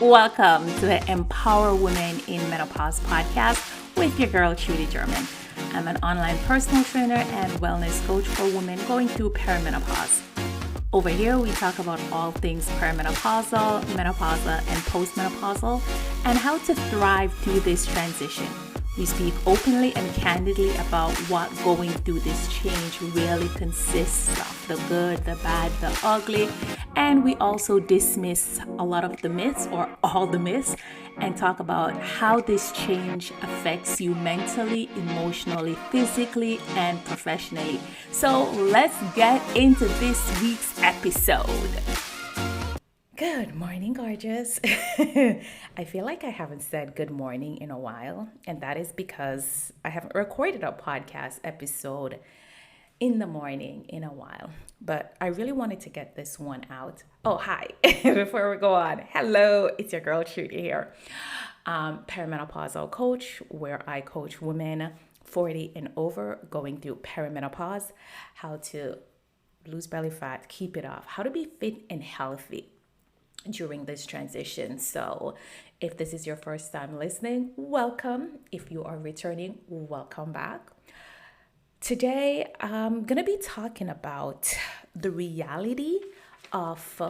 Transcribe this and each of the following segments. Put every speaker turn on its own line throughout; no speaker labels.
Welcome to the Empower Women in Menopause podcast with your girl, Trudy German. I'm an online personal trainer and wellness coach for women going through perimenopause. Over here, we talk about all things perimenopausal, menopausal, and postmenopausal, and how to thrive through this transition. We speak openly and candidly about what going through this change really consists of, the good, the bad, the ugly, and we also dismiss a lot of the myths or all the myths and talk about how this change affects you mentally, emotionally, physically, and professionally. So let's get into this week's episode. Good morning, gorgeous. I feel like I haven't said good morning in a while, and that is because I haven't recorded a podcast episode in the morning in a while, but I really wanted to get this one out. Oh, hi. Before we go on, hello, it's your girl Trudy here. Perimenopausal coach, where I coach women 40 and over going through perimenopause, how to lose belly fat, keep it off, how to be fit and healthy during this transition. So if this is your first time listening, welcome. If you are returning, welcome back. Today, I'm going to be talking about the reality of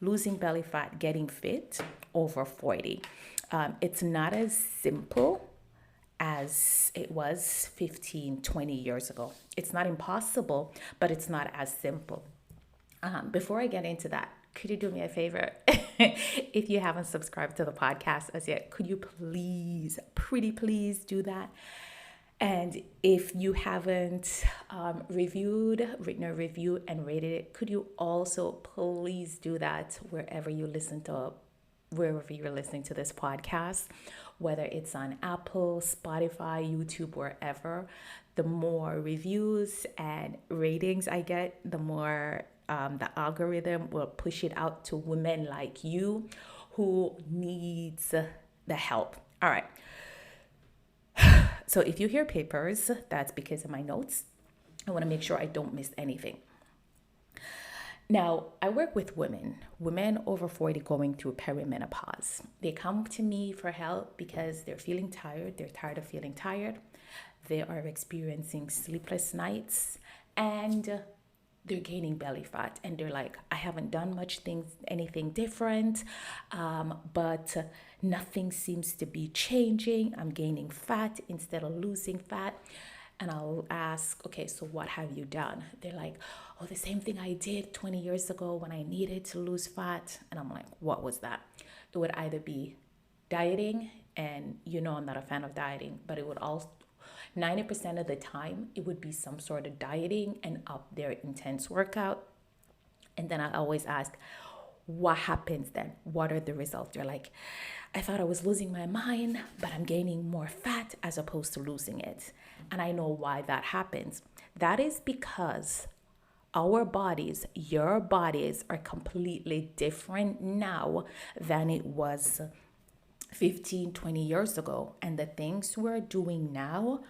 losing belly fat, getting fit over 40. It's not as simple as it was 15, 20 years ago. It's not impossible, but it's not as simple. Before I get into that, could you do me a favor? If you haven't subscribed to the podcast as yet, could you please, pretty please do that? And if you haven't written a review and rated it, could you also please do that wherever you're listening to this podcast, whether it's on Apple, Spotify, YouTube, wherever. The more reviews and ratings I get, the more the algorithm will push it out to women like you who needs the help. All right. So if you hear papers, that's because of my notes. I want to make sure I don't miss anything. Now, I work with women over 40 going through perimenopause. They come to me for help because they're feeling tired. They're tired of feeling tired. They are experiencing sleepless nights and they're gaining belly fat. And they're like, I haven't done anything different, but nothing seems to be changing. I'm gaining fat instead of losing fat. And I'll ask, okay, so what have you done? They're like, oh, the same thing I did 20 years ago when I needed to lose fat. And I'm like, what was that? It would either be dieting, and I'm not a fan of dieting, but it would also 90% of the time, it would be some sort of dieting and up there intense workout. And then I always ask, what happens then? What are the results? They're like, I thought I was losing my mind, but I'm gaining more fat as opposed to losing it. And I know why that happens. That is because our bodies, your bodies, are completely different now than it was 15, 20 years ago. And the things we're doing now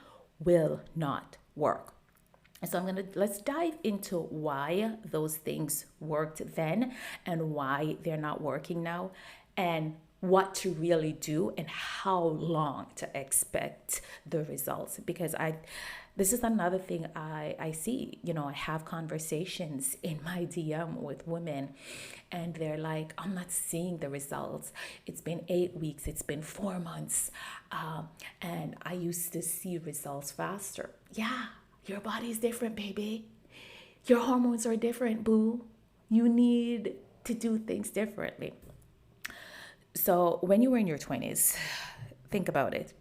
will not work. So let's dive into why those things worked then and why they're not working now, and what to really do and how long to expect the results. Because this is another thing I see. I have conversations in my DM with women and they're like, I'm not seeing the results. It's been 8 weeks, it's been 4 months. And I used to see results faster. Yeah, your body's different, baby. Your hormones are different, boo. You need to do things differently. So when you were in your 20s, think about it.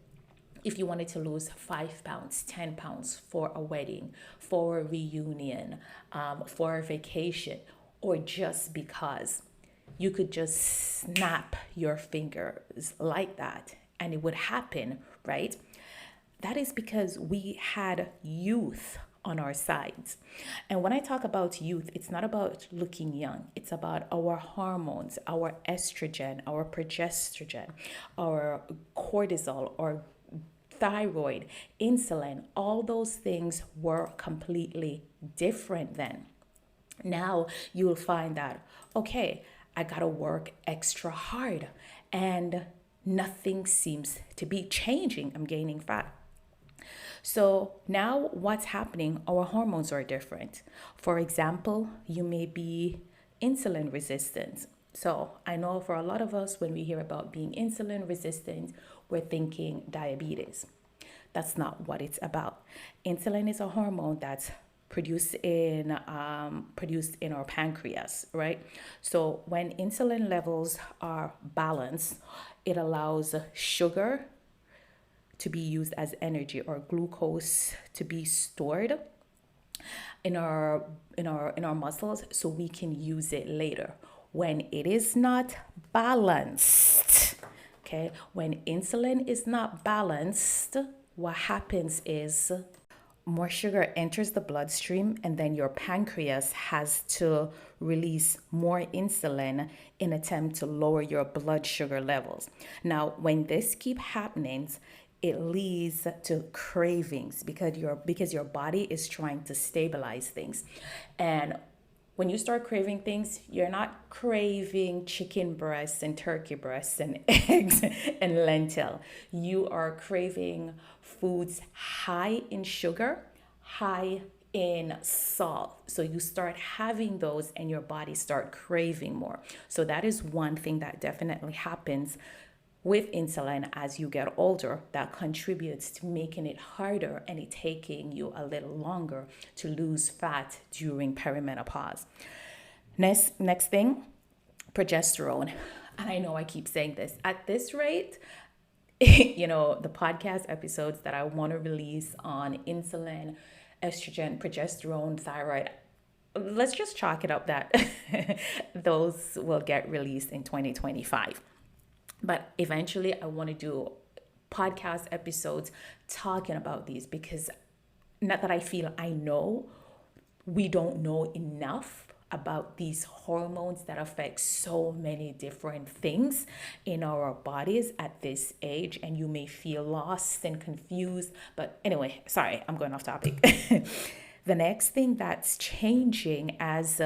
If you wanted to lose 5 pounds, 10 pounds for a wedding, for a reunion, for a vacation, or just because, you could just snap your fingers like that and it would happen, right? That is because we had youth on our sides. And when I talk about youth, it's not about looking young. It's about our hormones, our estrogen, our progesterone, our cortisol, our thyroid, insulin. All those things were completely different then. Now you'll find that, okay, I gotta work extra hard, and nothing seems to be changing. I'm gaining fat. So now what's happening? Our hormones are different. For example, you may be insulin resistant. So I know for a lot of us, when we hear about being insulin resistant, we're thinking diabetes. That's not what it's about. Insulin is a hormone that's produced in our pancreas, right? So when insulin levels are balanced, it allows sugar to be used as energy, or glucose to be stored in our muscles, so we can use it later. When it is not balanced, okay, when insulin is not balanced, what happens is more sugar enters the bloodstream, and then your pancreas has to release more insulin in attempt to lower your blood sugar levels. Now, when this keep happening, it leads to cravings, because your body is trying to stabilize things. And when you start craving things, you're not craving chicken breasts and turkey breasts and eggs and lentil. You are craving foods high in sugar, high in salt. So you start having those and your body start craving more. So that is one thing that definitely happens with insulin as you get older, that contributes to making it harder and it taking you a little longer to lose fat during perimenopause. Next thing, progesterone. And I know I keep saying this. At this rate, the podcast episodes that I want to release on insulin, estrogen, progesterone, thyroid, let's just chalk it up that those will get released in 2025. But eventually, I want to do podcast episodes talking about these, because not that I feel I know, we don't know enough about these hormones that affect so many different things in our bodies at this age, and you may feel lost and confused. But anyway, sorry, I'm going off topic. The next thing that's changing as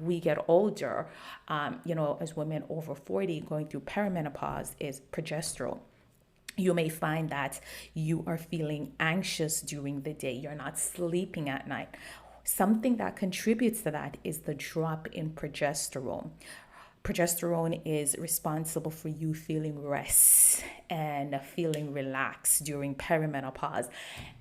we get older, as women over 40 going through perimenopause, is progesterone. You may find that you are feeling anxious during the day. You're not sleeping at night. Something that contributes to that is the drop in progesterone. Progesterone is responsible for you feeling rest and feeling relaxed during perimenopause.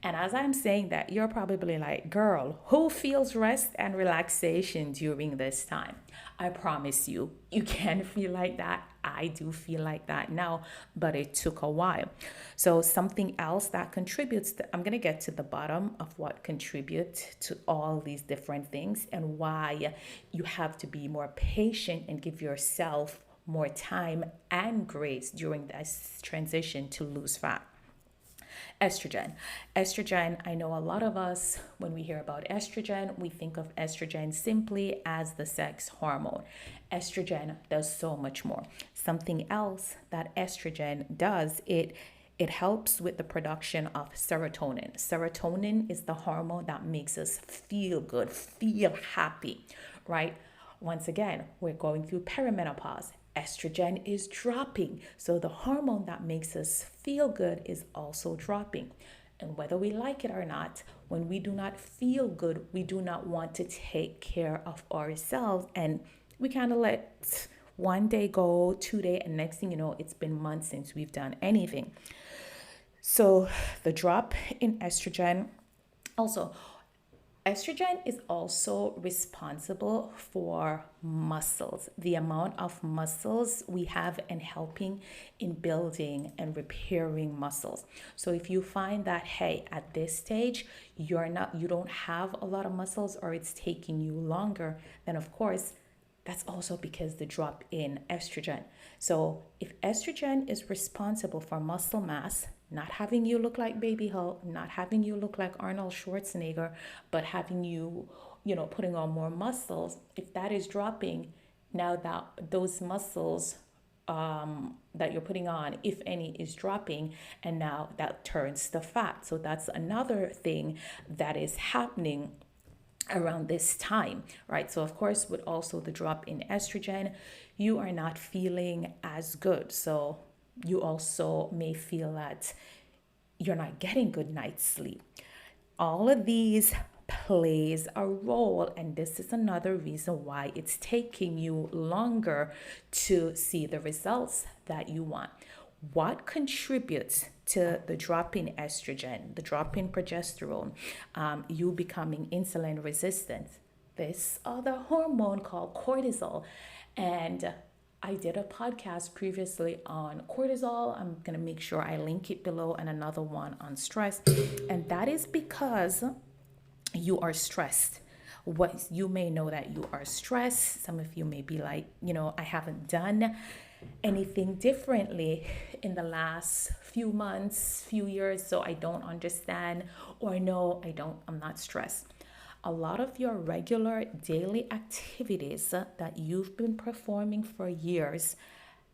And as I'm saying that, you're probably like, girl, who feels rest and relaxation during this time? I promise you, you can feel like that. I do feel like that now, but it took a while. So something else that contributes I'm going to get to the bottom of what contributes to all these different things and why you have to be more patient and give yourself more time and grace during this transition to lose fat. Estrogen. Estrogen, I know a lot of us, when we hear about estrogen, we think of estrogen simply as the sex hormone. Estrogen does so much more. Something else that estrogen does, it helps with the production of serotonin. Serotonin is the hormone that makes us feel good, feel happy, right? Once again, we're going through perimenopause. Estrogen is dropping. So the hormone that makes us feel good is also dropping. And whether we like it or not, when we do not feel good, we do not want to take care of ourselves. And we kind of let one day go, 2 days, and next thing you know, it's been months since we've done anything. So the drop in estrogen, also, estrogen is also responsible for muscles, the amount of muscles we have, and helping in building and repairing muscles. So if you find that, hey, at this stage, you don't have a lot of muscles, or it's taking you longer, then of course, that's also because the drop in estrogen. So if estrogen is responsible for muscle mass, not having you look like Baby Hulk, not having you look like Arnold Schwarzenegger, but having you, putting on more muscles, if that is dropping, now that those muscles that you're putting on, if any, is dropping, and now that turns to fat. So that's another thing that is happening around this time, right? So of course, with also the drop in estrogen, you are not feeling as good. So you also may feel that you're not getting good night's sleep. All of these plays a role, and this is another reason why it's taking you longer to see the results that you want. What contributes to the drop in estrogen, the drop in progesterone, you becoming insulin resistant? This other hormone called cortisol. And I did a podcast previously on cortisol. I'm going to make sure I link it below, and another one on stress. And that is because you are stressed. What you may know that you are stressed. Some of you may be like, I haven't done anything differently in the last few months, few years, so I don't understand, or no, I'm not stressed. A lot of your regular daily activities that you've been performing for years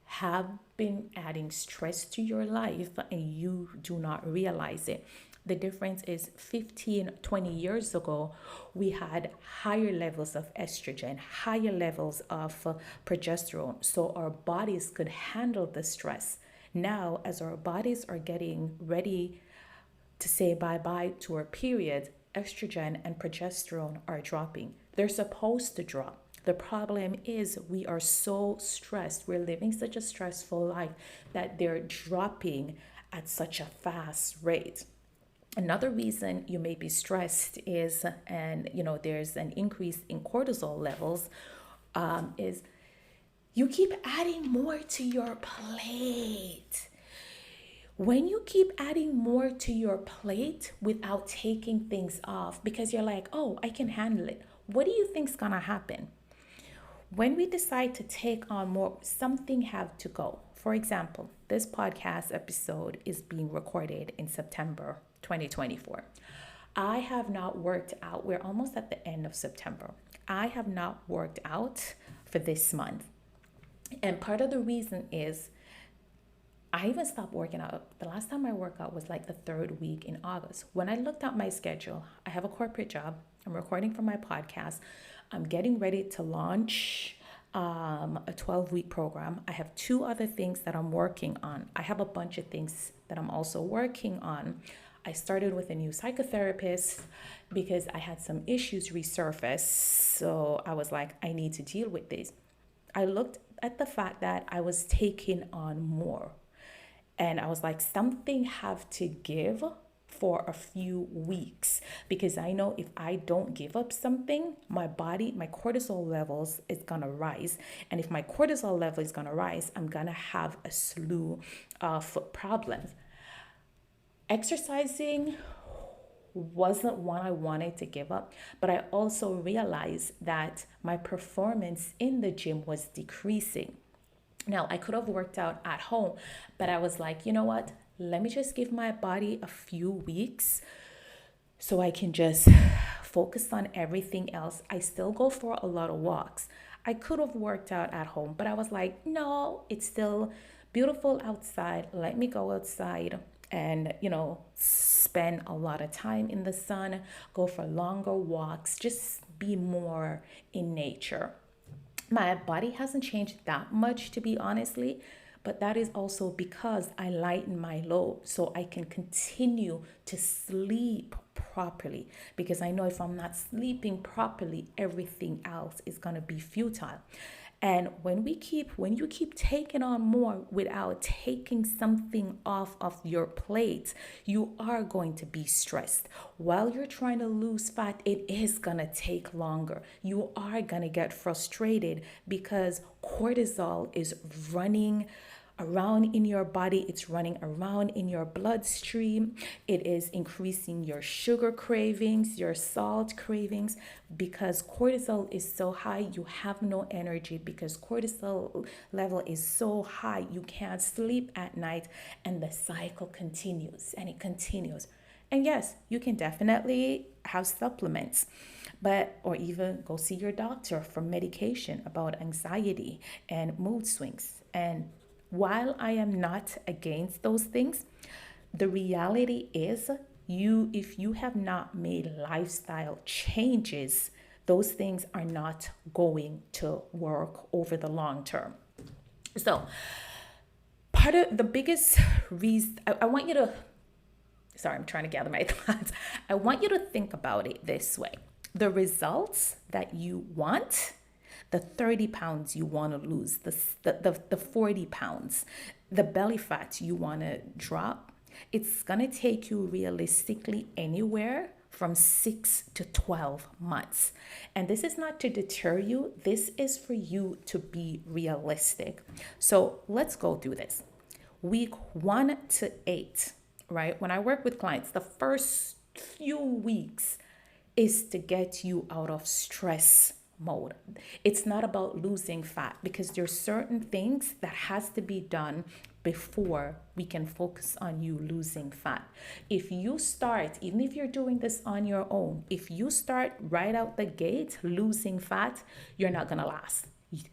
have been adding stress to your life, and you do not realize it. The difference is 15, 20 years ago, we had higher levels of estrogen, higher levels of progesterone, so our bodies could handle the stress. Now, as our bodies are getting ready to say bye-bye to our period, estrogen and progesterone are dropping. They're supposed to drop. The problem is we are so stressed. We're living such a stressful life that they're dropping at such a fast rate. Another reason you may be stressed is, and there's an increase in cortisol levels, is you keep adding more to your plate. When you keep adding more to your plate without taking things off, because you're like, oh, I can handle it, what do you think's gonna happen? When we decide to take on more, something have to go. For example, this podcast episode is being recorded in September 2024. I have not worked out. We're almost at the end of September. I have not worked out for this month. And part of the reason is I even stopped working out. The last time I worked out was like the third week in August. When I looked at my schedule, I have a corporate job. I'm recording for my podcast. I'm getting ready to launch a 12-week program. I have 2 other things that I'm working on. I have a bunch of things that I'm also working on. I started with a new psychotherapist because I had some issues resurface. So I was like, I need to deal with this. I looked at the fact that I was taking on more. And I was like, something have to give for a few weeks, because I know if I don't give up something, my body, my cortisol levels is gonna rise. And if my cortisol level is gonna rise, I'm gonna have a slew of problems. Exercising wasn't one I wanted to give up, but I also realized that my performance in the gym was decreasing. Now, I could have worked out at home, but I was like, you know what? Let me just give my body a few weeks so I can just focus on everything else. I still go for a lot of walks. I could have worked out at home, but I was like, no, it's still beautiful outside. Let me go outside and, spend a lot of time in the sun, go for longer walks, just be more in nature. My body hasn't changed that much, to be honestly, but that is also because I lighten my load so I can continue to sleep properly, because I know if I'm not sleeping properly, everything else is going to be futile. And when you keep taking on more without taking something off of your plate, you are going to be stressed. While you're trying to lose fat, it is going to take longer. You are going to get frustrated because cortisol is running around in your body. It's running around in your bloodstream. It is increasing your sugar cravings, your salt cravings. Because cortisol is so high, you have no energy. Because cortisol level is so high, you can't sleep at night, and the cycle continues and it continues. And yes, you can definitely have supplements, or even go see your doctor for medication about anxiety and mood swings. And while I am not against those things, the reality is if you have not made lifestyle changes Those things are not going to work over the long term. So, part of the biggest reason, I want you to, sorry, I'm trying to gather my thoughts. I want you to think about it this way. The results that you want, the 30 pounds you want to lose, the 40 pounds, the belly fat you want to drop, it's going to take you realistically anywhere from 6 to 12 months. And this is not to deter you. This is for you to be realistic. So let's go through this. Week 1 to 8, right? When I work with clients, the first few weeks is to get you out of stress mode. It's not about losing fat, because there's certain things that has to be done before we can focus on you losing fat. If you start, even if you're doing this on your own, if you start right out the gate losing fat, you're not gonna last.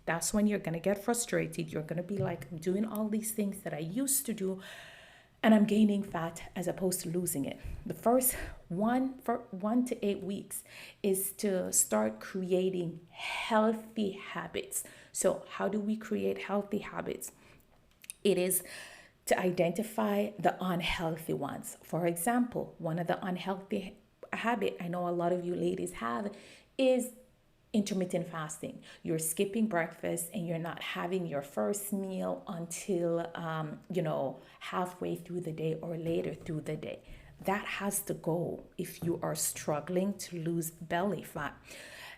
That's when you're gonna get frustrated. You're gonna be like, I'm doing all these things that I used to do, and I'm gaining fat as opposed to losing it. The first 1 to 8 weeks is to start creating healthy habits. So how do we create healthy habits? It is to identify the unhealthy ones. For example, one of the unhealthy habit I know a lot of you ladies have is intermittent fasting. You're skipping breakfast and you're not having your first meal until halfway through the day or later through the day. That has to go if you are struggling to lose belly fat.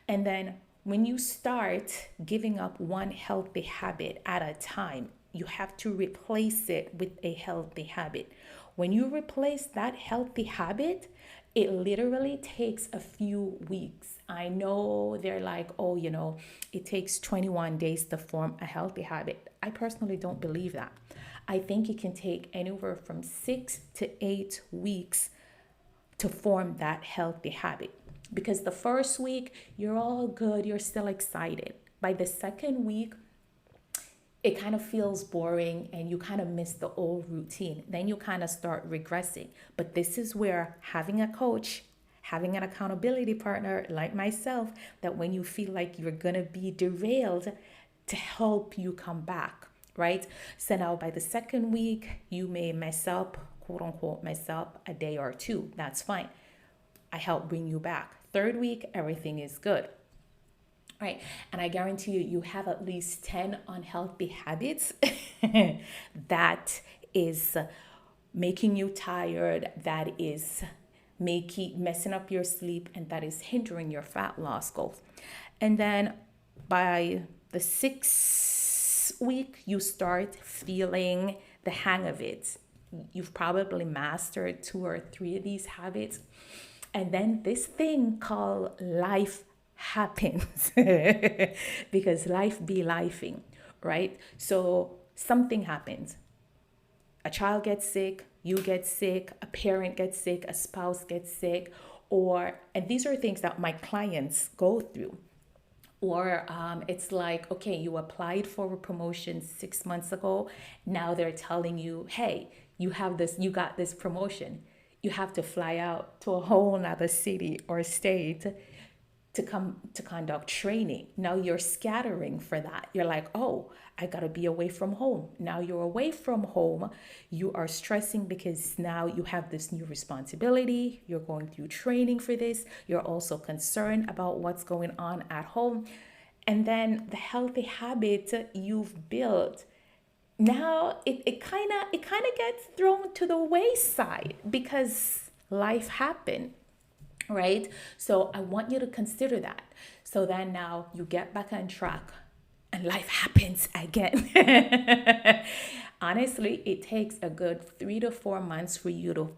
And then when you start giving up one healthy habit at a time, you have to replace it with a healthy habit. When you replace that healthy habit, it literally takes a few weeks. I know they're like, oh, it takes 21 days to form a healthy habit. I personally don't believe that. I think it can take anywhere from 6 to 8 weeks to form that healthy habit. Because the first week, you're all good, you're still excited. By the second week, it kind of feels boring and you kind of miss the old routine. Then you kind of start regressing. But this is where having a coach, having an accountability partner like myself, that when you feel like you're going to be derailed, to help you come back, right? So now by the second week, you may mess up, quote unquote, mess up a day or two. That's fine. I help bring you back. Third week, everything is good. Right. And I guarantee you have at least 10 unhealthy habits that is making you tired, that is messing up your sleep, and that is hindering your fat loss goals. And then by the 6th week, you start feeling the hang of it. You've probably mastered 2 or 3 of these habits. And then this thing called life happens because life be lifing, right? So something happens. A child gets sick, you get sick, a parent gets sick, a spouse gets sick, and these are things that my clients go through. Or it's like, okay, you applied for a promotion 6 months ago. Now they're telling you, hey, you got this promotion. You have to fly out to a whole nother city or state to come to conduct training. Now you're scattering for that. You're like, oh, I gotta be away from home. Now you're away from home. You are stressing because now you have this new responsibility. You're going through training for this. You're also concerned about what's going on at home. And then the healthy habit you've built, now it kind of gets thrown to the wayside because life happened. Right? So I want you to consider that. So then now you get back on track and life happens again. Honestly, it takes a good 3 to 4 months for you to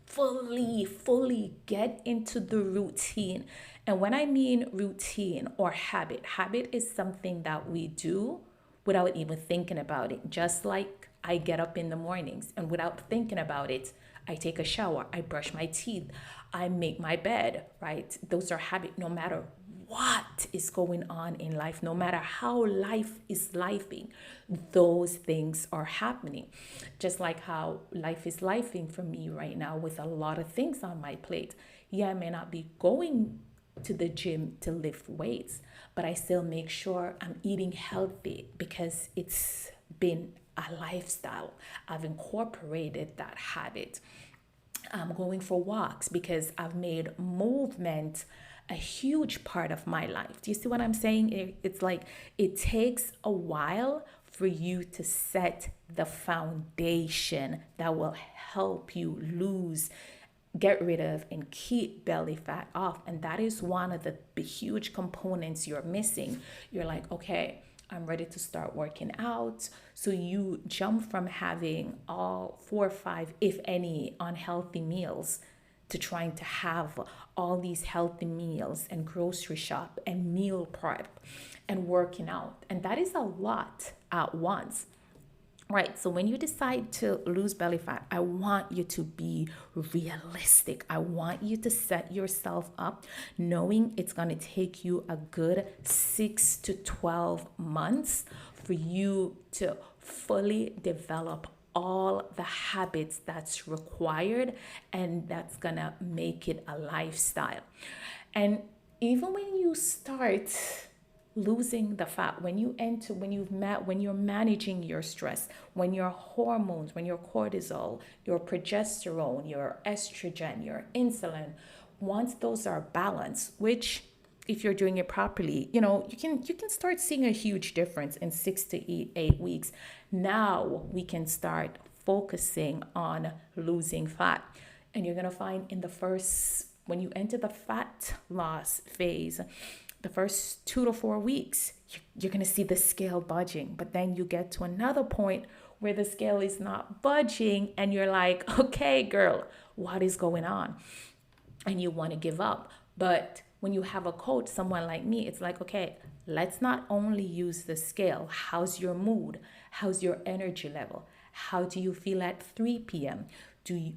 fully get into the routine. And when I mean routine or habit is something that we do without even thinking about it. Just like I get up in the mornings and without thinking about it, I take a shower, I brush my teeth, I make my bed, right? Those are habits. No matter what is going on in life, no matter how life is lifing, those things are happening. Just like how life is lifing for me right now with a lot of things on my plate. Yeah, I may not be going to the gym to lift weights, but I still make sure I'm eating healthy because it's been a lifestyle. I've incorporated that habit. I'm going for walks because I've made movement a huge part of my life. Do you see what I'm saying? It's like it takes a while for you to set the foundation that will help you lose, get rid of, and keep belly fat off. And that is one of the huge components you're missing. You're like, okay, I'm ready to start working out. So you jump from having all 4 or 5, if any, unhealthy meals to trying to have all these healthy meals and grocery shop and meal prep and working out. And that is a lot at once. Right. So when you decide to lose belly fat, I want you to be realistic. I want you to set yourself up knowing it's going to take you a good 6 to 12 months for you to fully develop all the habits that's required, and that's going to make it a lifestyle. And even when you start losing the fat, when you're managing your stress, when your hormones, when your cortisol, your progesterone, your estrogen, your insulin, once those are balanced, which if you're doing it properly, you can start seeing a huge difference in 6 to 8 weeks. Now we can start focusing on losing fat. And you're gonna find when you enter the fat loss phase, the first 2 to 4 weeks, you're going to see the scale budging. But then you get to another point where the scale is not budging and you're like, okay, girl, what is going on? And you want to give up. But when you have a coach, someone like me, it's like, okay, let's not only use the scale. How's your mood? How's your energy level? How do you feel at 3 p.m.?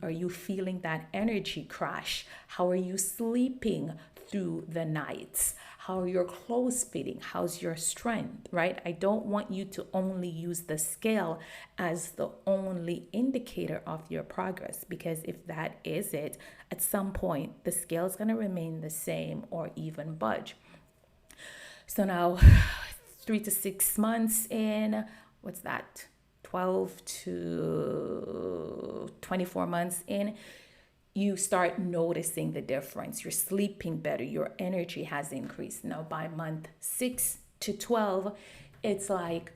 Are you feeling that energy crash? How are you sleeping through the nights? How are your clothes fitting? How's your strength, right? I don't want you to only use the scale as the only indicator of your progress, because if that is it, at some point, the scale is going to remain the same or even budge. So now 3 to 6 months in, what's that? 12 to 24 months in, you start noticing the difference. You're sleeping better. Your energy has increased. Now, by month 6 to 12, it's like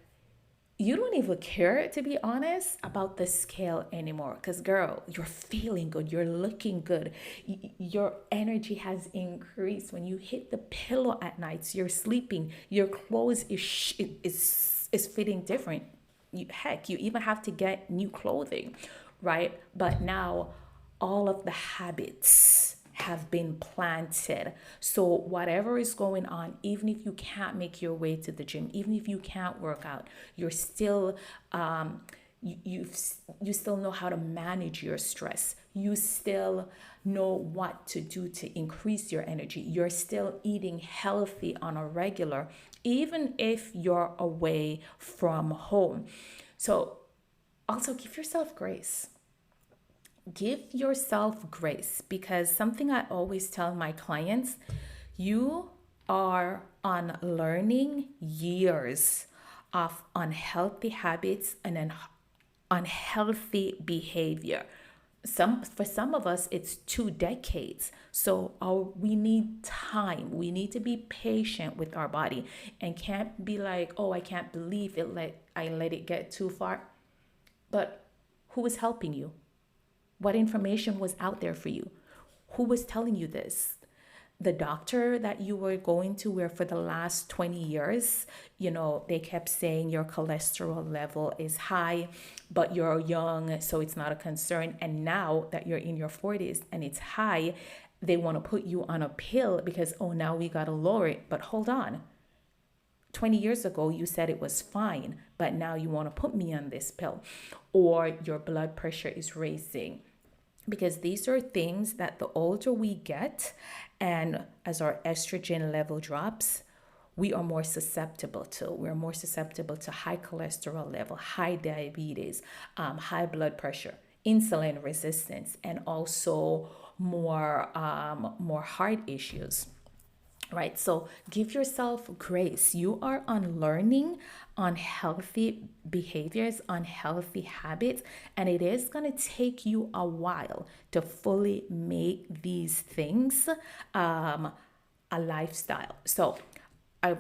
you don't even care, to be honest, about the scale anymore. Because, girl, you're feeling good. You're looking good. Your energy has increased. When you hit the pillow at nights, you're sleeping. Your clothes is fitting different. Heck, you even have to get new clothing, right? But now all of the habits have been planted. So whatever is going on, even if you can't make your way to the gym, even if you can't work out, you're still you still know how to manage your stress. You still know what to do to increase your energy. You're still eating healthy on a regular, even if you're away from home. So also give yourself grace. Give yourself grace, because something I always tell my clients, you are unlearning years of unhealthy habits and an unhealthy behavior. For some of us, it's 2 decades. So we need time. We need to be patient with our body and can't be like, oh, I can't believe I let it get too far. But who was helping you? What information was out there for you? Who was telling you this? The doctor that you were going to, where for the last 20 years, they kept saying your cholesterol level is high, but you're young, so it's not a concern. And now that you're in your 40s and it's high, they want to put you on a pill because, oh, now we got to lower it. But hold on. 20 years ago, you said it was fine, but now you want to put me on this pill. Or your blood pressure is racing. Because these are things that the older we get and as our estrogen level drops, we are more susceptible to. We're more susceptible to high cholesterol level, high diabetes, high blood pressure, insulin resistance, and also more heart issues. right? So give yourself grace. You are unlearning on healthy behaviors, on healthy habits, and it is going to take you a while to fully make these things a lifestyle. So I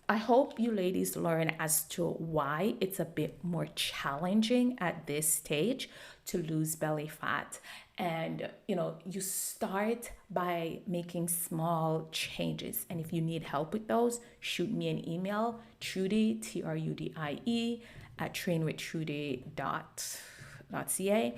I hope you ladies learn as to why it's a bit more challenging at this stage to lose belly fat. And you start by making small changes. And if you need help with those, shoot me an email, Trudy, Trudie, at trainwithtrudy.ca.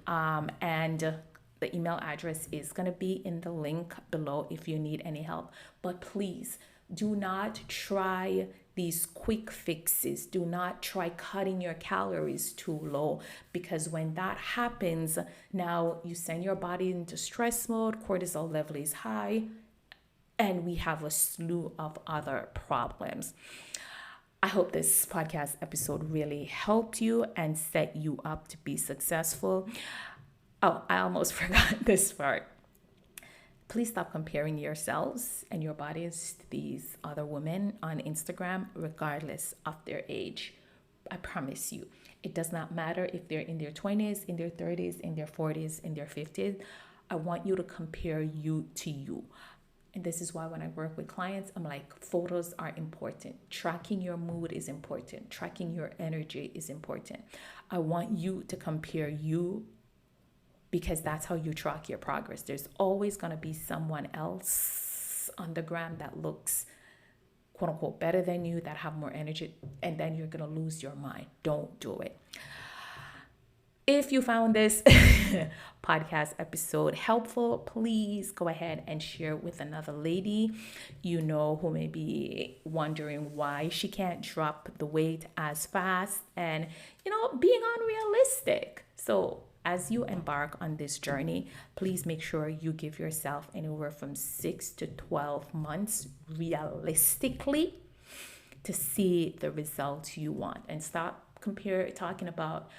And the email address is going to be in the link below if you need any help. But please do not try these quick fixes. Do not try cutting your calories too low, because when that happens, now you send your body into stress mode, cortisol level is high, and we have a slew of other problems. I hope this podcast episode really helped you and set you up to be successful. Oh, I almost forgot this part. Please stop comparing yourselves and your bodies to these other women on Instagram, regardless of their age. I promise you, it does not matter if they're in their 20s, in their 30s, in their 40s, in their 50s. I want you to compare you to you. And this is why when I work with clients, I'm like, photos are important. Tracking your mood is important. Tracking your energy is important. I want you to compare you, because that's how you track your progress. There's always going to be someone else on the gram that looks quote unquote better than you, that have more energy, and then you're going to lose your mind. Don't do it. If you found this podcast episode helpful, please go ahead and share with another lady who may be wondering why she can't drop the weight as fast and, being unrealistic. So as you embark on this journey, please make sure you give yourself anywhere from 6 to 12 months realistically to see the results you want, and stop talking about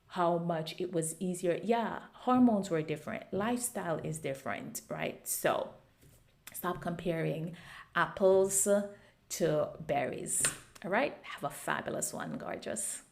how much it was easier. Yeah, hormones were different. Lifestyle is different, right? So stop comparing apples to berries. All right? Have a fabulous one, gorgeous.